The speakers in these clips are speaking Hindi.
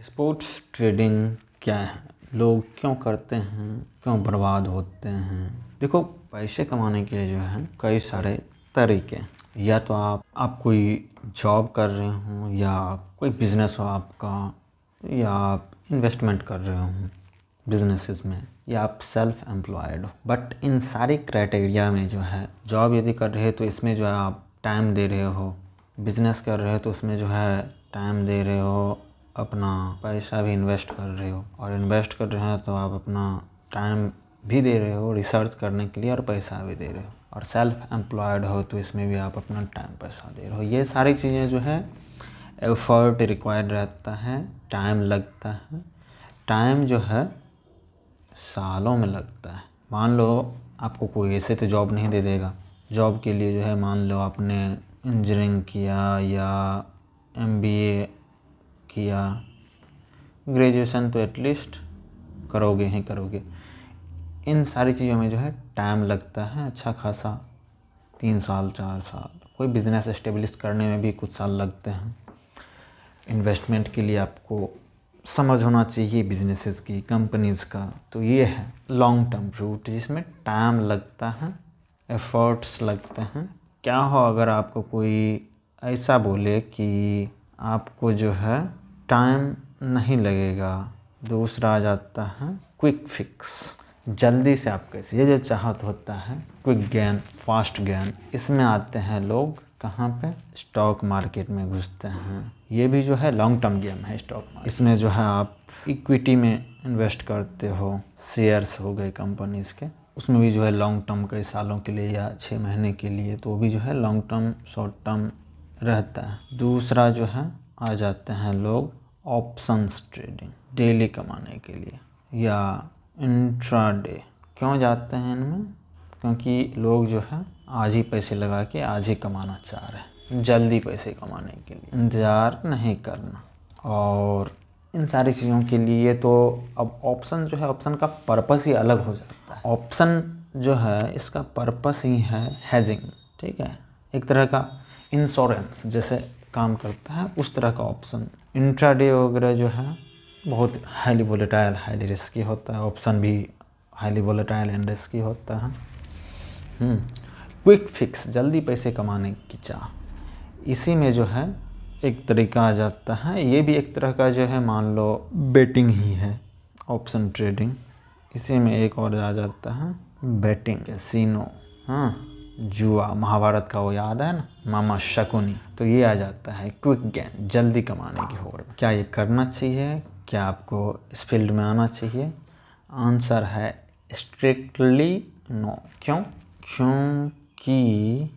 स्पोर्ट्स ट्रेडिंग क्या है, लोग क्यों करते हैं, क्यों बर्बाद होते हैं। देखो, पैसे कमाने के जो है कई सारे तरीके, या तो आप कोई जॉब कर रहे हो, या कोई बिजनेस हो आपका, या आप इन्वेस्टमेंट कर रहे हो बिजनेसेस में, या आप सेल्फ एम्प्लॉयड हो। बट इन सारी क्राइटेरिया में जो है, जॉब यदि कर रहे हो तो इसमें जो है आप टाइम दे रहे हो, बिजनेस कर रहे हो तो उसमें जो है टाइम दे रहे हो, अपना पैसा भी इन्वेस्ट कर रहे हो, और इन्वेस्ट कर रहे हो तो आप अपना टाइम भी दे रहे हो रिसर्च करने के लिए, और पैसा भी दे रहे हो। और सेल्फ एम्प्लॉयड हो तो इसमें भी आप अपना टाइम पैसा दे रहे हो। ये सारी चीज़ें जो है एफर्ट रिक्वायर्ड रहता है, टाइम लगता है। टाइम जो है सालों में लगता है। मान लो आपको कोई ऐसे तो जॉब नहीं दे देगा। जॉब के लिए जो है, मान लो आपने इंजीनियरिंग किया या MBA किया, ग्रेजुएशन तो एटलीस्ट करोगे ही करोगे। इन सारी चीज़ों में जो है टाइम लगता है अच्छा खासा, 3 साल 4 साल। कोई बिज़नेस एस्टेब्लिश करने में भी कुछ साल लगते हैं। इन्वेस्टमेंट के लिए आपको समझ होना चाहिए बिजनेसेस की, कंपनीज़ का। तो ये है लॉन्ग टर्म रूट, जिसमें टाइम लगता है, एफर्ट्स लगते हैं। क्या हो अगर आपको कोई ऐसा बोले कि आपको जो है टाइम नहीं लगेगा। दूसरा आ जाता है क्विक फिक्स, जल्दी से आप कैसे, ये जो चाहत होता है क्विक गेन, फास्ट गेन, इसमें आते हैं लोग कहाँ पे, स्टॉक मार्केट में घुसते हैं। ये भी जो है लॉन्ग टर्म गेम है स्टॉक मार्केट। इसमें जो है आप इक्विटी में इन्वेस्ट करते हो, शेयर्स हो गए कंपनीज़ के, उसमें भी जो है लॉन्ग टर्म कई सालों के लिए या 6 महीने के लिए, तो वो भी जो है लॉन्ग टर्म शॉर्ट टर्म रहता है। दूसरा जो है आ जाते हैं लोग ऑप्शंस ट्रेडिंग, डेली कमाने के लिए, या इंट्राडे। क्यों जाते हैं इनमें? क्योंकि लोग जो है आज ही पैसे लगा के आज ही कमाना चाह रहे हैं, जल्दी पैसे कमाने के लिए, इंतज़ार नहीं करना। और इन सारी चीज़ों के लिए तो अब ऑप्शन जो है, ऑप्शन का पर्पस ही अलग हो जाता है। ऑप्शन जो है इसका पर्पस ही है हेजिंग, ठीक है, एक तरह का इंश्योरेंस जैसे काम करता है, उस तरह का ऑप्शन। इंट्राडे वगैरह जो है बहुत हाईली वोलेटाइल, हाईली रिस्की होता है। ऑप्शन भी हाईली वोलेटाइल एंड रिस्की होता है। क्विक फिक्स, जल्दी पैसे कमाने की चाह, इसी में जो है एक तरीका आ जाता है। ये भी एक तरह का जो है मान लो बेटिंग ही है, ऑप्शन ट्रेडिंग। इसी में एक और आ जाता है बेटिंग, कैसीनो, हाँ, जुआ, महाभारत का वो याद है ना, मामा शकुनी। तो ये आ जाता है क्विक गेन, जल्दी कमाने की होड़ में। क्या ये करना चाहिए? क्या आपको इस फील्ड में आना चाहिए? आंसर है स्ट्रिक्टली नो। क्यों? क्योंकि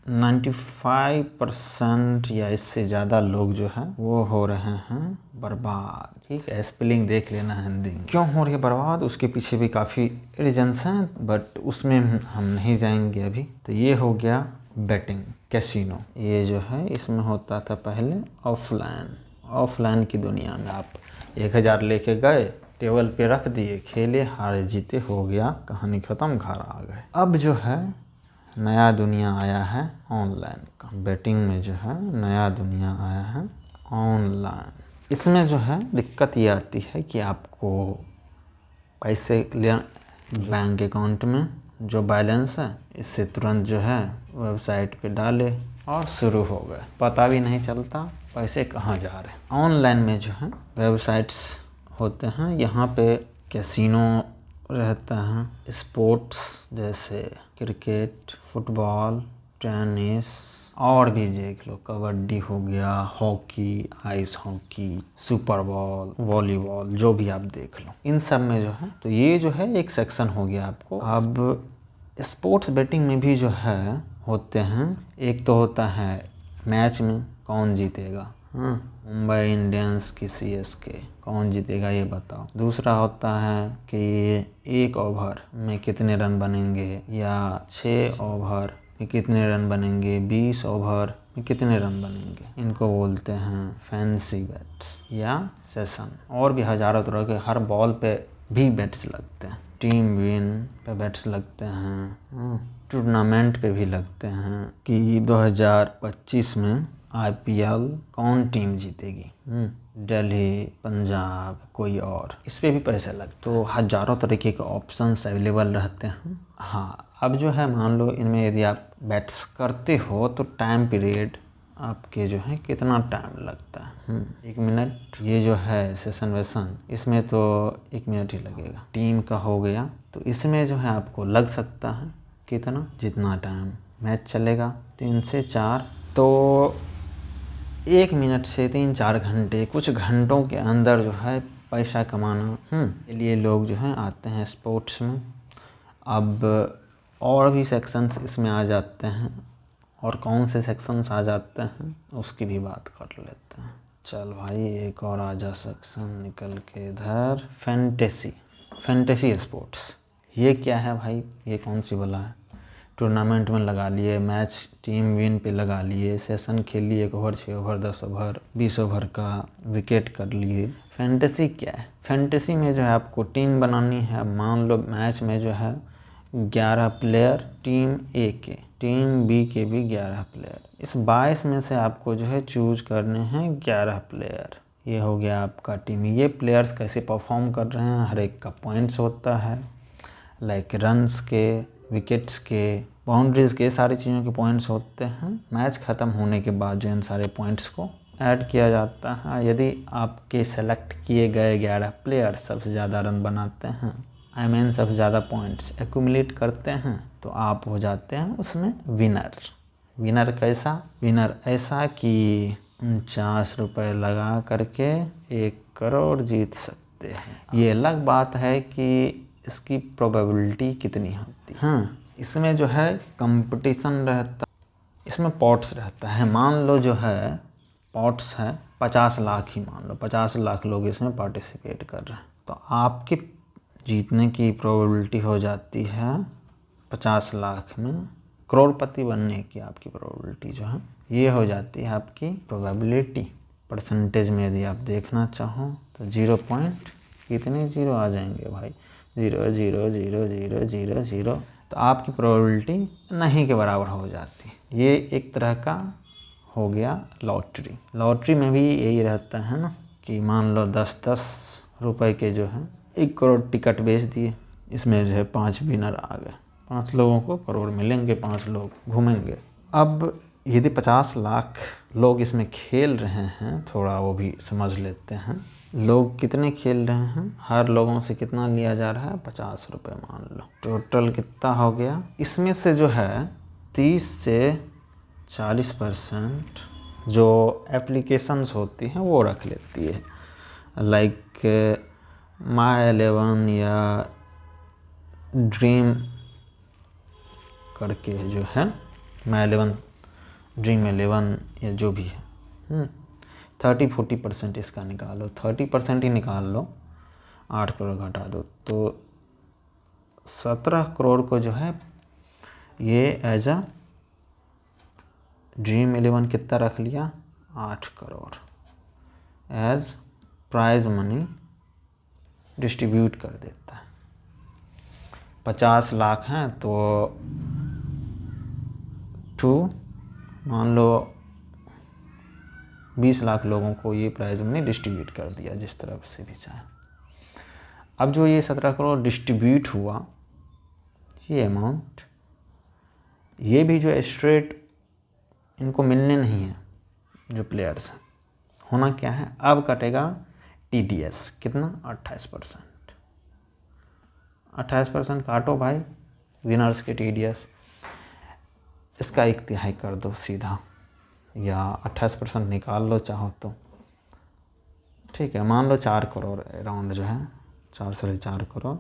95% या इससे ज़्यादा लोग जो हैं वो हो रहे हैं बर्बाद। ठीक है, स्पेलिंग देख लेना हिंदी में। क्यों हो रही है बर्बाद, उसके पीछे भी काफ़ी रीजन्स हैं, बट उसमें हम नहीं जाएंगे अभी। तो ये हो गया बेटिंग, कैसीनो। ये जो है इसमें होता था पहले ऑफलाइन की दुनिया में आप 1000 लेके गए, टेबल पे रख दिए, खेले, हारे जीते, हो गया, कहानी ख़त्म, घर आ गए। अब जो है नया दुनिया आया है ऑनलाइन का। बेटिंग में जो है नया दुनिया आया है ऑनलाइन। इसमें जो है दिक्कत ये आती है कि आपको पैसे ले बैंक अकाउंट में जो बैलेंस है, इससे तुरंत जो है वेबसाइट पे डाले और शुरू हो गए, पता भी नहीं चलता पैसे कहाँ जा रहे हैं। ऑनलाइन में जो है वेबसाइट्स होते हैं, यहाँ पे कैसीनो रहता है, स्पोर्ट्स जैसे क्रिकेट, फुटबॉल, टेनिस, और भी देख लो, कबड्डी हो गया, hockey, ice hockey, super ball, volleyball, जो भी आप देख लो, इन सब में जो है, तो ये जो है एक सेक्शन हो गया आपको। अब स्पोर्ट्स बेटिंग में भी जो है होते हैं, एक तो होता है मैच में कौन जीतेगा, हाँ, मुंबई इंडियंस की CSK, कौन जीतेगा ये बताओ। दूसरा होता है कि 1 ओवर में कितने रन बनेंगे, या 6 ओवर में कितने रन बनेंगे, 20 ओवर में कितने रन बनेंगे। इनको बोलते हैं फैंसी बेट्स या सेशन। और भी हज़ारों तरह के, हर बॉल पे भी बेट्स लगते हैं, टीम विन पे बेट्स लगते हैं, टूर्नामेंट पे भी लगते हैं कि 2025 में IPL कौन टीम जीतेगी। दिल्ली, पंजाब, कोई और, इस पर भी पैसे लगते तो हज़ारों तरीके के ऑप्शंस अवेलेबल रहते हैं। हाँ, अब जो है मान लो इनमें यदि आप बेट्स करते हो तो टाइम पीरियड आपके जो है कितना टाइम लगता है, 1 मिनट। ये जो है सेशन वेशन, इसमें तो 1 मिनट ही लगेगा। टीम का हो गया तो इसमें जो है आपको लग सकता है कितना, जितना टाइम मैच चलेगा 3 से 4, तो 1 मिनट से 3-4 घंटे, कुछ घंटों के अंदर जो है पैसा कमाना के लिए लोग जो है आते हैं स्पोर्ट्स में। अब और भी सेक्शंस इसमें आ जाते हैं, और कौन से सेक्शंस आ जाते हैं उसकी भी बात कर लेते हैं। चल भाई एक और आ जा सेक्शन निकल के इधर, फैंटेसी स्पोर्ट्स। ये क्या है भाई, ये कौन सी वाला है? टूर्नामेंट में लगा लिए, मैच टीम विन पे लगा लिए, सेशन खेल लिए, 1 ओवर, 6 ओवर, 10 ओवर, 20 ओवर का विकेट कर लिए। फैंटेसी क्या है? फैंटेसी में जो है आपको टीम बनानी है। मान लो मैच में जो है 11 प्लेयर, टीम ए के, टीम बी के भी 11 प्लेयर। इस 22 में से आपको जो है चूज करने हैं 11 प्लेयर। ये हो गया आपका टीम। ये प्लेयर्स कैसे परफॉर्म कर रहे हैं, हर एक का पॉइंट्स होता है, लाइक रन्स के, विकेट्स के, बाउंड्रीज के, सारी चीज़ों के पॉइंट्स होते हैं। मैच ख़त्म होने के बाद जो इन सारे पॉइंट्स को ऐड किया जाता है। यदि आपके सेलेक्ट किए गए 11 प्लेयर सबसे ज़्यादा रन बनाते हैं, सबसे ज़्यादा पॉइंट्स एक्यूमुलेट करते हैं, तो आप हो जाते हैं उसमें विनर। विनर कैसा? विनर ऐसा कि 49 रुपये लगा करके 1 करोड़ जीत सकते हैं। ये अलग बात है कि इसकी प्रोबेबिलिटी कितनी होती है। हाँ, इसमें जो है कंपटीशन रहता, इसमें पॉट्स रहता है। मान लो जो है पॉट्स है 50 लाख ही, मान लो 50 लाख लोग इसमें पार्टिसिपेट कर रहे हैं, तो आपकी जीतने की प्रोबेबिलिटी हो जाती है 50 लाख में, करोड़पति बनने की आपकी प्रोबेबिलिटी जो है ये हो जाती है आपकी प्रोबेबिलिटी। परसेंटेज में यदि आप देखना चाहो तो 0 पॉइंट कितने जीरो आ जाएंगे भाई, 0 0 0 0 0 0, तो आपकी प्रोबेबिलिटी नहीं के बराबर हो जाती है। ये एक तरह का हो गया लॉटरी। लॉटरी में भी यही रहता है ना कि मान लो 10-10 रुपए के जो है 1 करोड़ टिकट बेच दिए, इसमें जो है 5 विनर आ गए, 5 लोगों को करोड़ मिलेंगे, 5 लोग घूमेंगे। अब यदि 50 लाख लोग इसमें खेल रहे हैं, थोड़ा वो भी समझ लेते हैं। लोग कितने खेल रहे हैं, हर लोगों से कितना लिया जा रहा है, 50 रुपये मान लो। टोटल कितना हो गया? इसमें से जो है 30 से 40% जो एप्लीकेशंस होती हैं वो रख लेती है, लाइक माई 11 या ड्रीम करके जो है, माई 11, ड्रीम 11 या जो भी है। 30-40% इसका निकालो, 30% ही निकाल लो, 8 करोड़ घटा दो तो 17 करोड़ को जो है ये एज अ ड्रीम 11 कितना रख लिया, 8 crore as prize money distribute कर देता है। 50 लाख हैं तो मान लो 20 लाख लोगों को ये प्राइज मनी डिस्ट्रीब्यूट कर दिया, जिस तरफ से भी चाहे। अब जो ये 17 करोड़ डिस्ट्रीब्यूट हुआ, ये अमाउंट, ये भी जो स्ट्रेट इनको मिलने नहीं है जो प्लेयर्स हैं। होना क्या है, अब कटेगा TDS, कितना, 28%। 28% काटो भाई विनर्स के TDS, इसका 1/3 कर दो सीधा, या 28% निकाल लो चाहो तो, ठीक है। मान लो 4 करोड़ अराउंड जो है, 4 करोड़,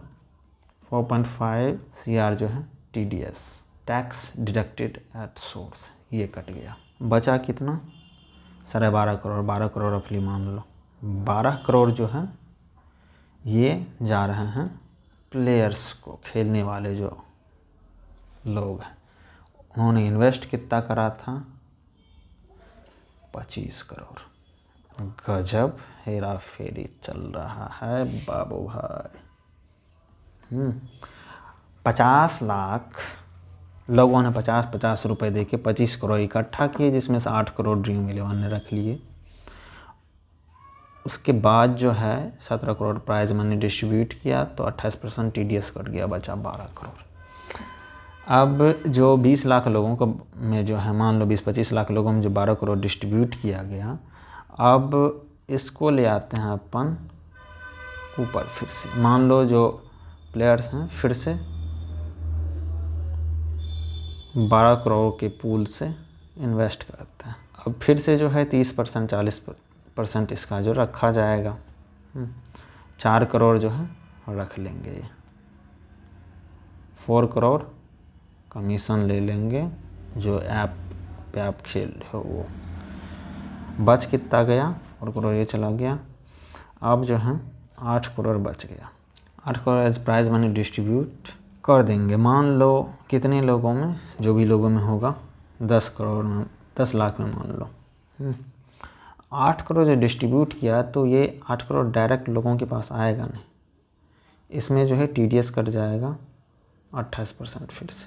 4.5 CR जो है TDS, tax deducted at source, ये कट गया। बचा कितना, 12.5 करोड़, 12 करोड़ रफली मान लो। 12 करोड़ जो है ये जा रहे हैं प्लेयर्स को, खेलने वाले जो लोग हैं। उन्होंने इन्वेस्ट कितना करा था, 25 करोड़। गजब हेरा फेरी चल रहा है बाबू भाई। 50 लाख लोगों ने 50-50 रुपये दे के 25 करोड़ इकट्ठा किए, जिसमें से 8 करोड़ ड्रीम 11 ने रख लिए। उसके बाद जो है 17 करोड़ प्राइज मनी डिस्ट्रीब्यूट किया तो 28% TDS कट गया, बचा 12 करोड़। अब जो 20 लाख लोगों को में जो है, मान लो 20-25 लाख लोगों में जो 12 करोड़ डिस्ट्रीब्यूट किया गया, अब इसको ले आते हैं अपन ऊपर। फिर से मान लो जो प्लेयर्स हैं फिर से 12 करोड़ के पूल से इन्वेस्ट करते हैं। अब फिर से जो है 30% 40% इसका जो रखा जाएगा, 4 करोड़ जो है रख लेंगे, ये 4 करोड़ कमीशन ले लेंगे जो ऐप पे आप खेल रहे हो वो। बच कितना गया, 4 करोड़ ये चला गया। अब जो है 8 करोड़ बच गया। 8 crore as prize money distribute कर देंगे। मान लो कितने लोगों में, जो भी लोगों में होगा, 10 करोड़ में, 10 लाख में मान लो 8 करोड़ जो डिस्ट्रीब्यूट किया, तो ये 8 करोड़ डायरेक्ट लोगों के पास आएगा नहीं, इसमें जो है TDS कट जाएगा 28%। फिर से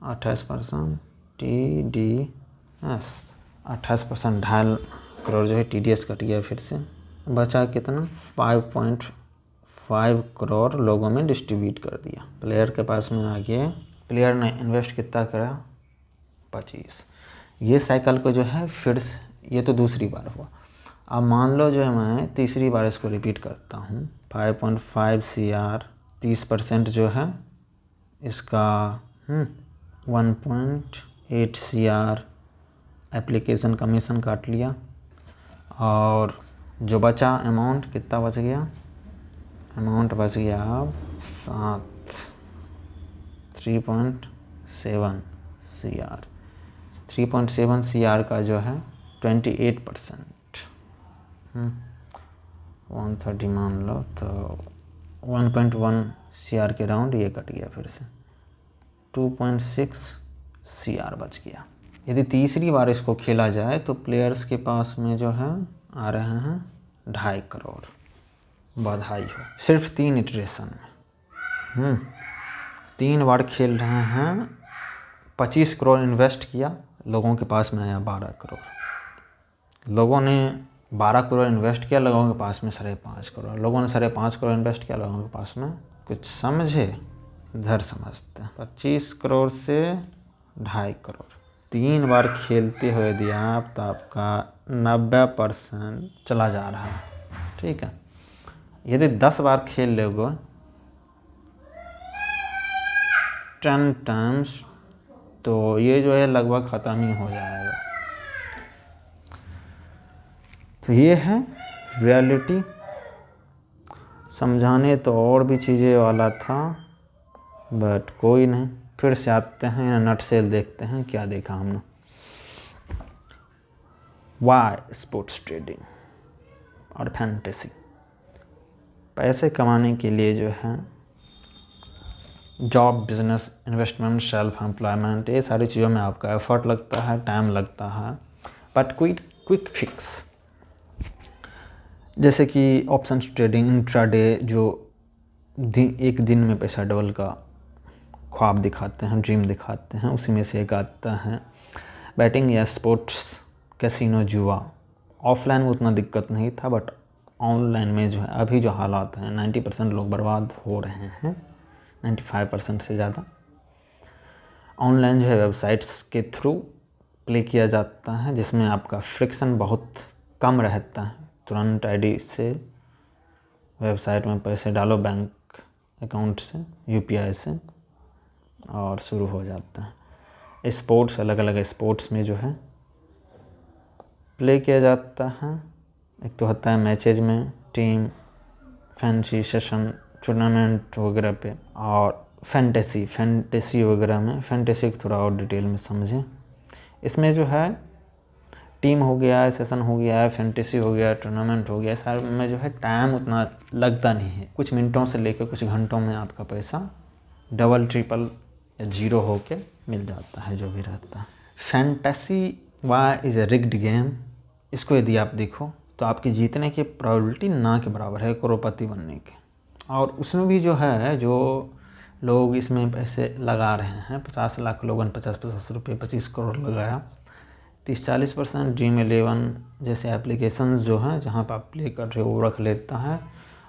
28% TDS, 28%, 2.5 करोड़ जो है TDS कट गया। फिर से बचा कितना, 5.5 करोड़ लोगों में डिस्ट्रीब्यूट कर दिया। प्लेयर के पास में आ गया, प्लेयर ने इन्वेस्ट कितना करा, 25। ये साइकिल को जो है फिर से, ये तो दूसरी बार हुआ। अब मान लो जो है मैं तीसरी बार इसको रिपीट करता हूँ। 5.5 CR, 30% जो है इसका 1.8 CR एप्लीकेशन कमीशन काट लिया, और जो बचा अमाउंट कितना बच गया, अमाउंट बच गया अब 3.7 CR। 3.7 CR का जो है 28%, 130 मान लो, तो 1.1 CR के राउंड ये कट गया। फिर से 2.6 CR बच गया। यदि तीसरी बार इसको खेला जाए तो प्लेयर्स के पास में जो है आ रहे हैं 2.5 करोड़। बधाई हो, सिर्फ 3 इटरेशन में 3 बार खेल रहे हैं। 25 करोड़ इन्वेस्ट किया, लोगों के पास में आया 12 करोड़। लोगों ने 12 करोड़ इन्वेस्ट किया, लोगों के पास में 5.5 करोड़। लोगों ने 5.5 करोड़ इन्वेस्ट किया, लोगों के पास में कुछ समझे, इधर समझते हैं। 25 करोड़ से 2.5 करोड़ 3 बार खेलते हुए दिया आप, तो आपका 90% चला जा रहा है। ठीक है, यदि 10 बार खेल लोगे 10 टाइम्स, तो ये जो है लगभग ख़त्म ही हो जाएगा। तो ये है रियलिटी। समझाने तो और भी चीज़ें वाला था, बट कोई नहीं, फिर से आते हैं नट सेल देखते हैं क्या देखा हमने। वाई स्पोर्ट्स ट्रेडिंग और फैंटेसी। पैसे कमाने के लिए जो है job, business, investment, self employment, ये सारी चीज़ों में आपका एफर्ट लगता है, टाइम लगता है, बट क्विक फिक्स। जैसे कि ऑप्शन ट्रेडिंग, इंट्राडे, जो एक दिन में पैसा डबल का ख्वाब दिखाते हैं, ड्रीम दिखाते हैं, उसी में से एक आता है बैटिंग या स्पोर्ट्स, कैसीनो, जुआ। ऑफलाइन में उतना दिक्कत नहीं था, बट ऑनलाइन में जो है अभी जो हालात हैं, 90% लोग बर्बाद हो रहे हैं, 95% से ज़्यादा। ऑनलाइन जो है वेबसाइट्स के थ्रू प्ले किया जाता है, जिसमें आपका फ्रिक्शन बहुत कम रहता है। तुरंत आईडी से वेबसाइट में पैसे डालो बैंक अकाउंट से, UPI से, और शुरू हो जाता है। स्पोर्ट्स, अलग अलग स्पोर्ट्स में जो है प्ले किया जाता है। एक तो होता है मैचेज में, टीम, फैंसी सेशन, टूर्नामेंट वगैरह पे, और फैंटेसी वगैरह में। फैंटेसी को थोड़ा और डिटेल में समझें। इसमें जो है टीम हो गया, सेशन हो गया, फैंटेसी हो गया, टूर्नामेंट हो गया, सारे में जो है टाइम उतना लगता नहीं है। कुछ मिनटों से लेकर कुछ घंटों में आपका पैसा डबल, ट्रिपल या 0 होके मिल जाता है, जो भी रहता है। Fantasy why is a rigged game. इसको यदि आप देखो तो आपके जीतने की प्रोबेबिलिटी ना के बराबर है करोड़पति बनने के। और उसमें भी जो है, जो लोग इसमें पैसे लगा रहे हैं, 50 लाख लोगों ने 50-50 रुपये 25 करोड़ लगाया, 30-40% Dream11 जैसे एप्लीकेशंस जो हैं जहाँ पर आप प्ले कर रहे हो वो रख लेता है,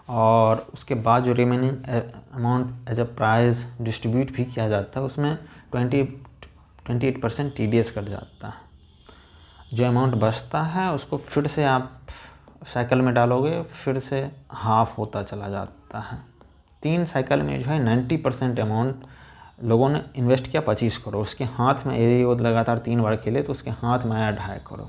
और उसके बाद जो remaining amount as a prize distribute भी किया जाता है उसमें 28% TDS कट जाता है। जो अमाउंट बचता है उसको फिर से आप साइकिल में डालोगे, फिर से हाफ होता चला जाता है। 3 साइकिल में जो है 90% अमाउंट लोगों ने इन्वेस्ट किया 25 करोड़, उसके हाथ में यदि वो लगातार 3 बार खेले तो उसके हाथ में आया 2.5 करोड़,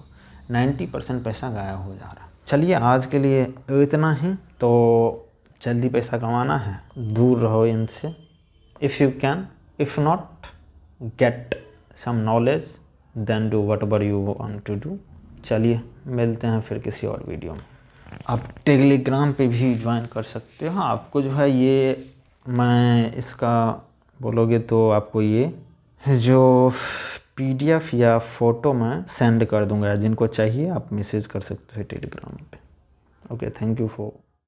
90% पैसा गायब हो जा रहा है। चलिए आज के लिए इतना ही। तो जल्दी पैसा कमाना है, दूर रहो इनसे if you can, if not get some knowledge then do whatever you want to do. चलिए मिलते हैं फिर किसी और वीडियो में। आप टेलीग्राम पे भी ज्वाइन कर सकते हो। आपको जो है ये मैं इसका बोलोगे तो आपको ये जो PDF या फ़ोटो मैं सेंड कर दूंगा, जिनको चाहिए आप मैसेज कर सकते हो टेलीग्राम पे। Okay, thank you for